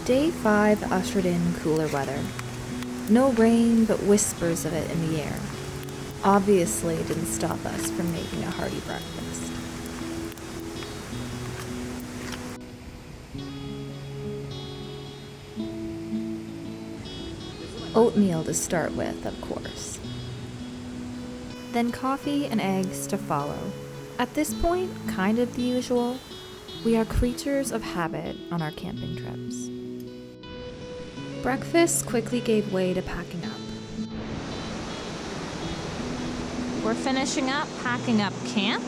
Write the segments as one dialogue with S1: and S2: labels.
S1: Day 5 ushered in cooler weather. No rain, but whispers of it in the air. Obviously didn't stop us from making a hearty breakfast. Oatmeal to start with, of course. Then coffee and eggs to follow. At this point, kind of the usual. We are creatures of habit on our camping trips. Breakfast quickly gave way to packing up.
S2: We're finishing up packing up camp.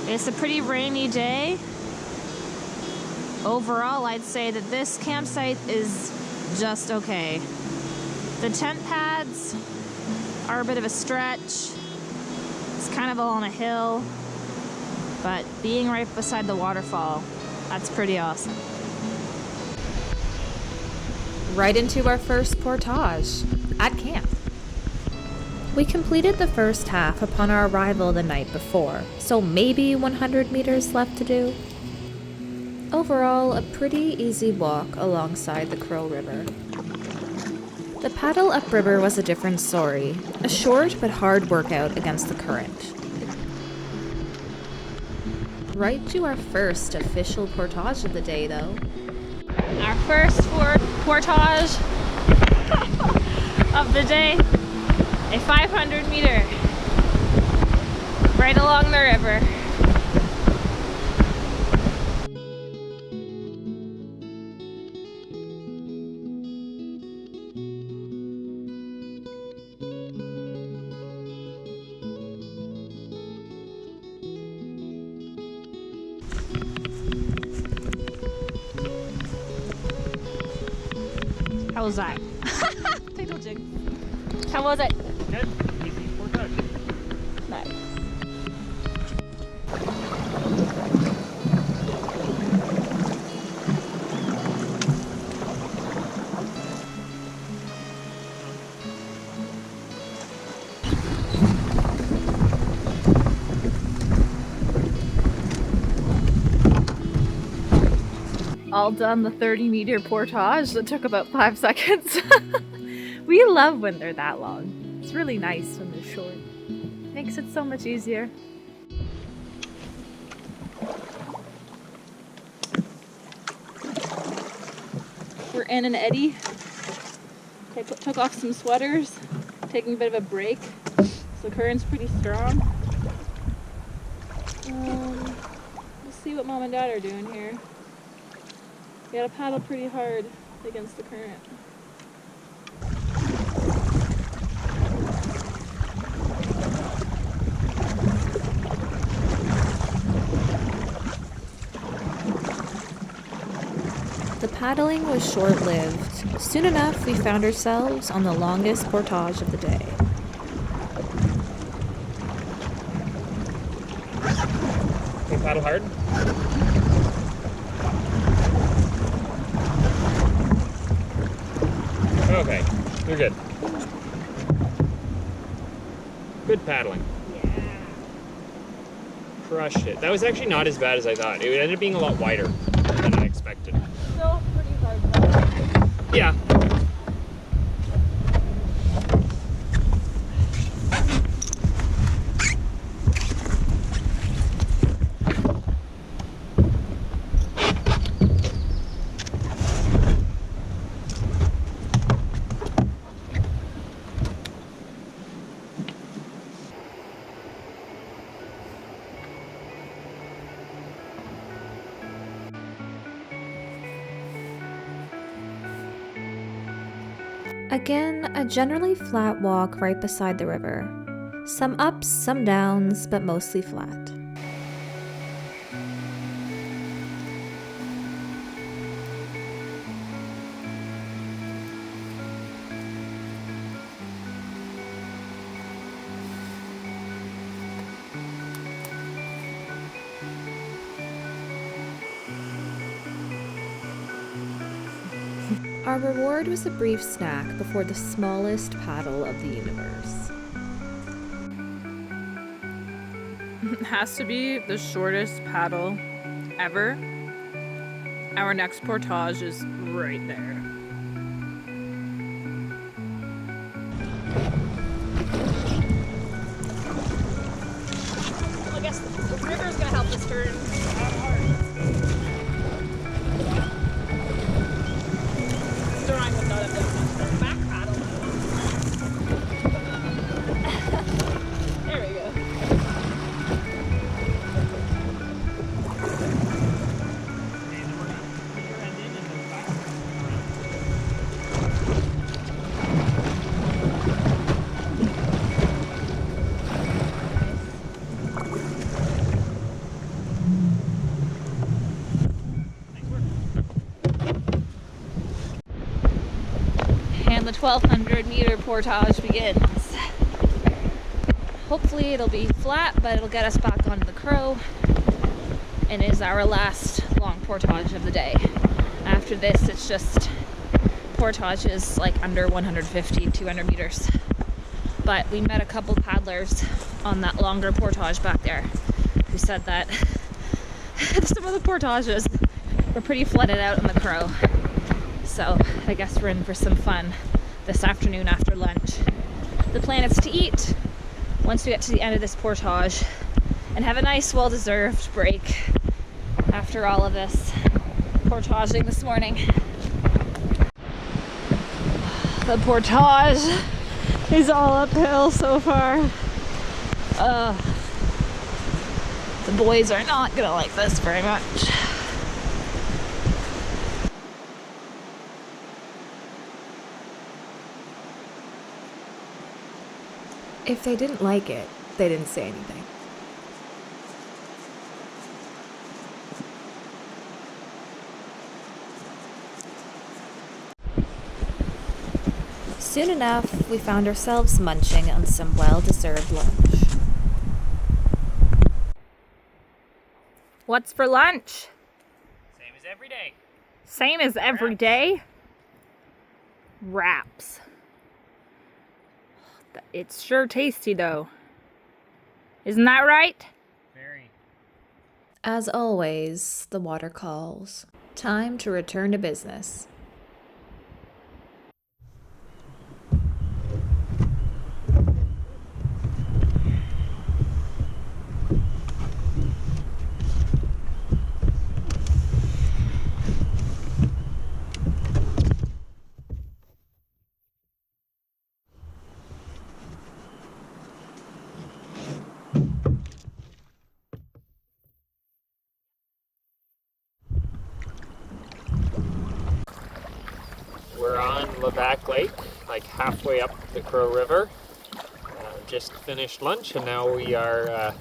S2: It's a pretty rainy day. Overall, I'd say that this campsite is just okay. The tent pads are a bit of a stretch. It's kind of all on a hill, but being right beside the waterfall, that's pretty awesome.
S1: Right into our first portage at camp. We completed the first half upon our arrival the night before, so maybe 100 meters left to do. Overall, a pretty easy walk alongside the Crow River. The paddle upriver was a different story, a short but hard workout against the current. Right to our first official portage of the day, though.
S2: Our first portage of the day, a 500 meter right along the river. How was that? Tickle jig. How was it?
S3: Good. Easy portage.
S2: Nice.
S4: All done the 30-meter portage that took about 5 seconds. We love when they're that long. It's really nice when they're short. Makes it so much easier. We're in an eddy. Took off some sweaters, taking a bit of a break. So the current's pretty strong. Let's see what Mom and Dad are doing here. We gotta paddle pretty hard against the current.
S1: The paddling was short-lived. Soon enough, we found ourselves on the longest portage of the day.
S3: Okay, paddle hard. Okay, you're good. Good paddling.
S2: Yeah.
S3: Crushed it. That was actually not as bad as I thought. It ended up being a lot wider than I expected.
S2: Still pretty hard though.
S3: Yeah.
S1: Again, a generally flat walk right beside the river. Some ups, some downs, but mostly flat. Our reward was a brief snack before the smallest paddle of the universe.
S4: It has to be the shortest paddle ever. Our next portage is right there.
S2: I guess the river's gonna help us turn hard. Drawing would not have done much for back paddle. There we go. And the 1,200-meter portage begins. Hopefully it'll be flat, but it'll get us back onto the Crow and is our last long portage of the day. After this, it's just portages like under 150, 200 meters. But we met a couple paddlers on that longer portage back there who said that some of the portages were pretty flooded out in the Crow. So I guess we're in for some fun this afternoon after lunch. The plan is to eat once we get to the end of this portage and have a nice, well-deserved break after all of this portaging this morning. The portage is all uphill so far. The boys are not gonna like this very much.
S1: If they didn't like it, they didn't say anything. Soon enough, we found ourselves munching on some well-deserved lunch.
S4: What's for lunch?
S3: Same as every day.
S4: Same as every day? Wraps. It's sure tasty though. Isn't that right?
S3: Very.
S1: As always, the water calls. Time to return to business.
S3: We're on Lavaque Lake, like halfway up the Crow River. Just finished lunch and now we are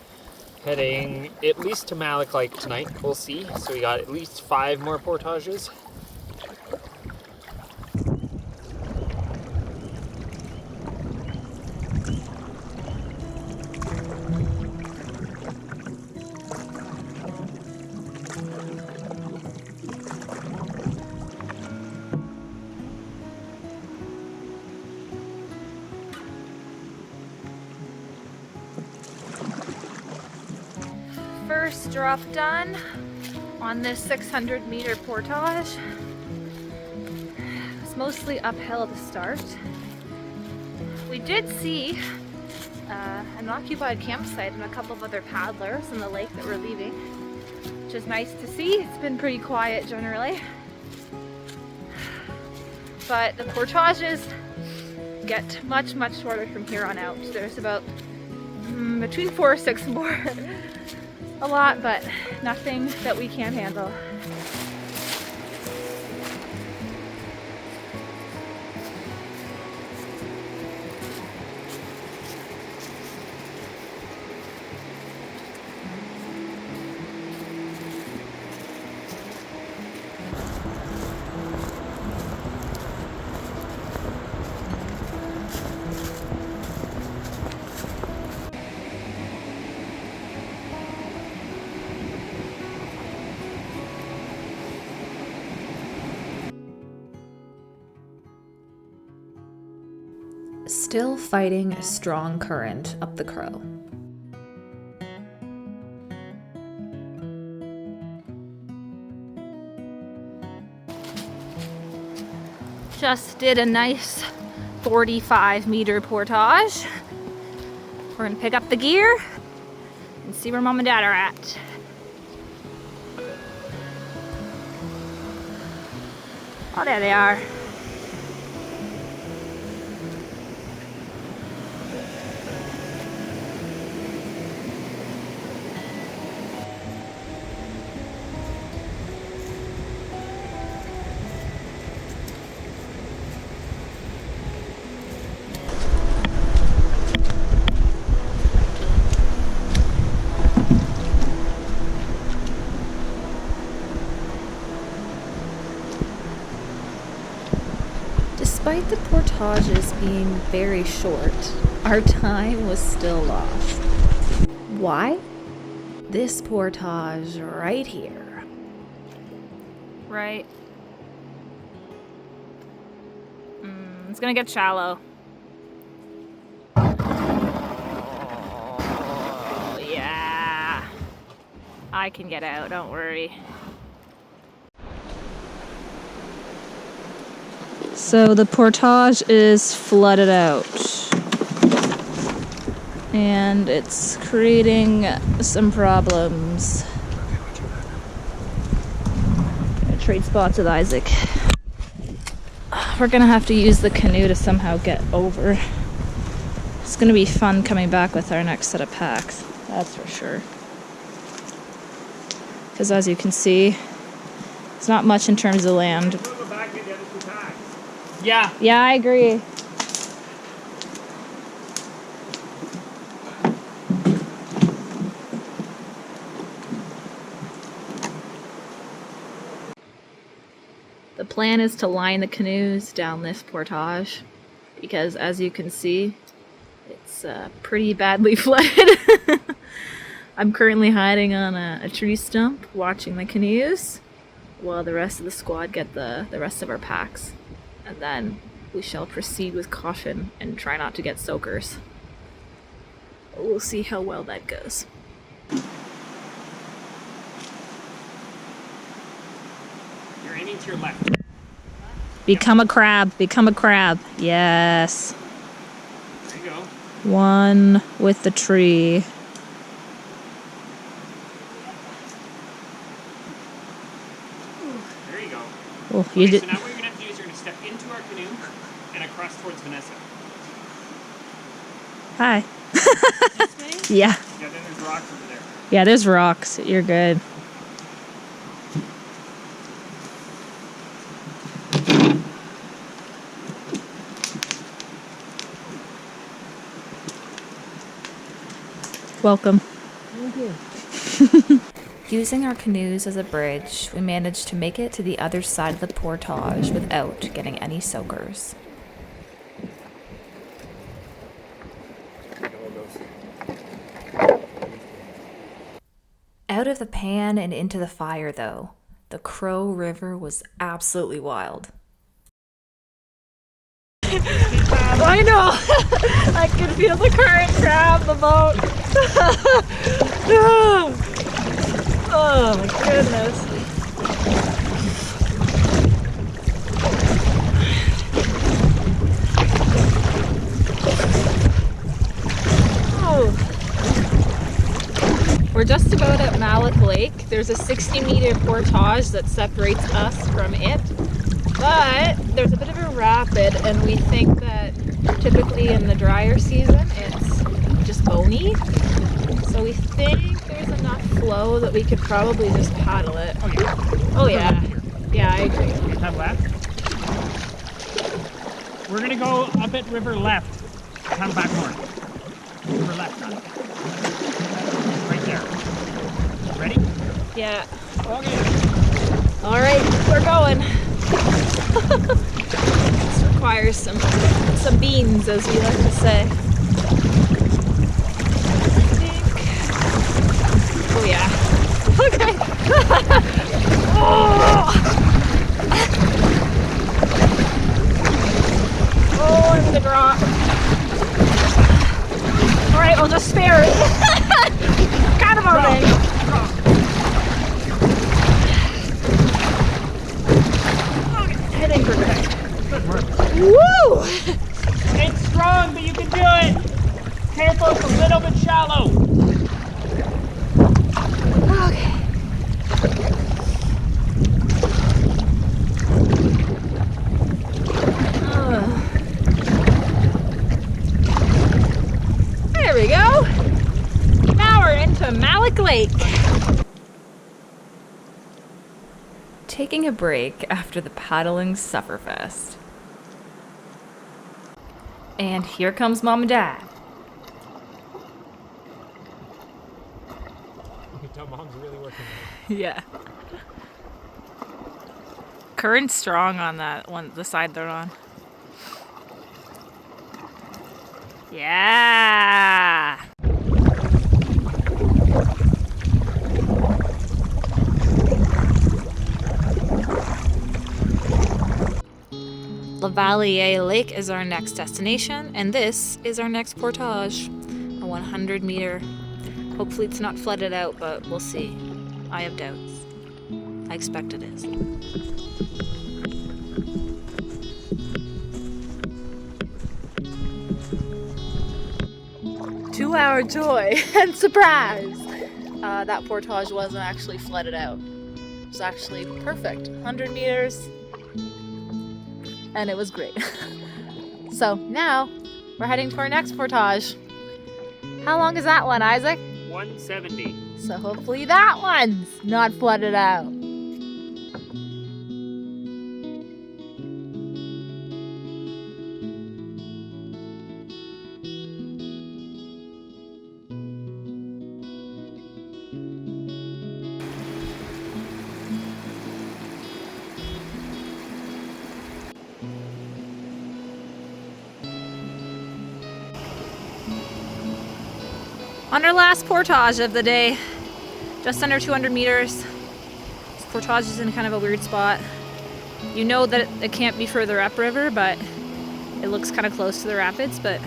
S3: heading at least to Malik Lake tonight. We'll see. So we got at least 5 more portages.
S4: First drop done on this 600-meter portage. It's mostly uphill to start. We did see an occupied campsite and a couple of other paddlers in the lake that we're leaving, which is nice to see. It's been pretty quiet generally. But the portages get much, much shorter from here on out. There's about between 4 or 6 more. A lot, but nothing that we can't handle.
S1: Still fighting a strong current up the Crow.
S4: Just did a nice 45-meter portage. We're gonna pick up the gear and see where Mom and Dad are at. Oh, there they are.
S1: Despite the portages being very short, our time was still lost. Why? This portage right here.
S4: Right. It's gonna get shallow. Oh, yeah. I can get out, don't worry. So the portage is flooded out. And it's creating some problems. Gonna trade spots with Isaac. We're gonna have to use the canoe to somehow get over. It's gonna be fun coming back with our next set of packs, that's for sure. Because as you can see, it's not much in terms of land.
S3: Yeah.
S4: Yeah, I agree. The plan is to line the canoes down this portage because, as you can see, it's pretty badly flooded. I'm currently hiding on a tree stump watching the canoes while the rest of the squad get the rest of our packs. And then we shall proceed with caution and try not to get soakers. We'll see how well that goes.
S3: You're aiming to your left.
S4: Become a crab. Become a crab. Yes.
S3: There you go.
S4: One with the tree.
S3: There you go.
S4: Oh,
S3: Okay,
S4: you did.
S3: so now what you're going to have to do is you're going to step into our canoe and across towards Vanessa.
S4: Hi.
S3: This way?
S4: Yeah.
S3: Yeah, then there's rocks over there.
S4: Yeah, there's rocks. You're good. Welcome.
S1: Using our canoes as a bridge, we managed to make it to the other side of the portage without getting any soakers. Out of the pan and into the fire, though, the Crow River was absolutely wild.
S4: I know! I can feel the current grab the boat. Oh my goodness. Oh. We're just about at Lavaque Lake. There's a 60-meter portage that separates us from it. But there's a bit of a rapid, and we think that typically in the drier season it's just bony. So we think there's enough flow that we could probably just paddle it.
S3: Oh, yeah.
S4: Oh yeah. Yeah, I agree.
S3: Have left. We're going to go up at river left. Come back north. River left, on it. Right there. Ready?
S4: Yeah.
S3: Okay.
S4: All right, we're going. This requires some beans, as we like to say. Oh yeah. Okay. Oh, I'm gonna drop. All right, I'll just spare it. Kind of moving. Okay, I think we're good.
S3: Good work.
S2: Woo!
S3: It's strong, but you can do it. Careful, it's a little bit shallow.
S2: Okay. There we go. Now we're into Lavaque Lake.
S5: Taking a break after the paddling sufferfest. And here comes Mom and Dad.
S3: You can tell Mom's really working.
S5: Yeah.
S2: Current's strong on that one, the side they're on. Yeah.
S1: Lavieille Lake is our next destination, and this is our next portage, a 100-meter. Hopefully it's not flooded out, but we'll see. I have doubts. I expect it is.
S4: Two-hour joy and surprise! That portage wasn't actually flooded out. It was actually perfect. 100 meters. And it was great. So now we're heading to our next portage. How long is that one, Isaac?
S3: 170.
S4: So hopefully that one's not flooded out.
S2: On our last portage of the day, just under 200 meters. This portage is in kind of a weird spot. You know that it can't be further upriver, but it looks kind of close to the rapids, but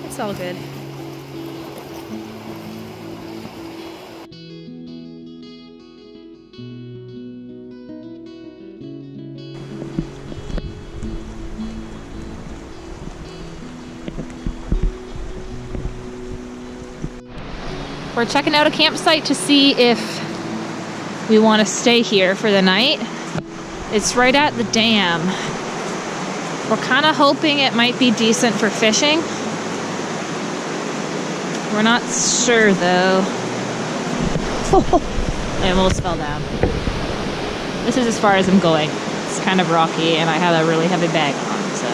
S2: it's all good. We're checking out a campsite to see if we want to stay here for the night. It's right at the dam. We're kind of hoping it might be decent for fishing. We're not sure though. I almost fell down. This is as far as I'm going. It's kind of rocky and I have a really heavy bag on, so.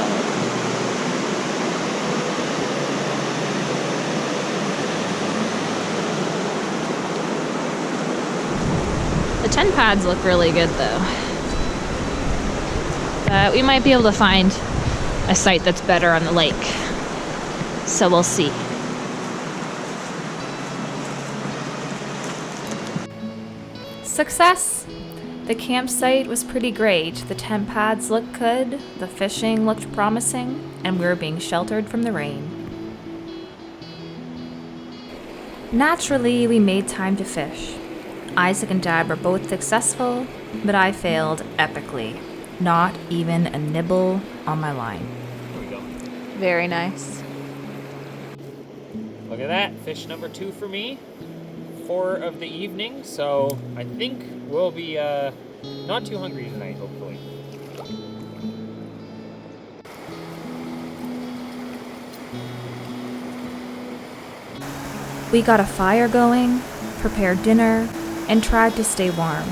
S2: The 10 pads look really good though. We might be able to find a site that's better on the lake. So we'll see.
S1: Success! The campsite was pretty great. The tent pads looked good, the fishing looked promising, and we were being sheltered from the rain. Naturally, we made time to fish. Isaac and Dad were both successful, but I failed epically. Not even a nibble on my line.
S3: Here we go.
S2: Very nice.
S3: Look at that. Fish number 2 for me. 4 of the evening, so I think we'll be not too hungry tonight, hopefully.
S1: We got a fire going, prepared dinner, and tried to stay warm.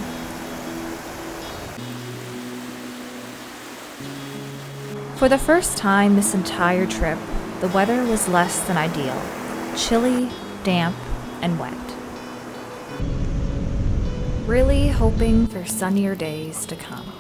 S1: For the first time this entire trip, the weather was less than ideal. Chilly, damp, and wet. Really hoping for sunnier days to come.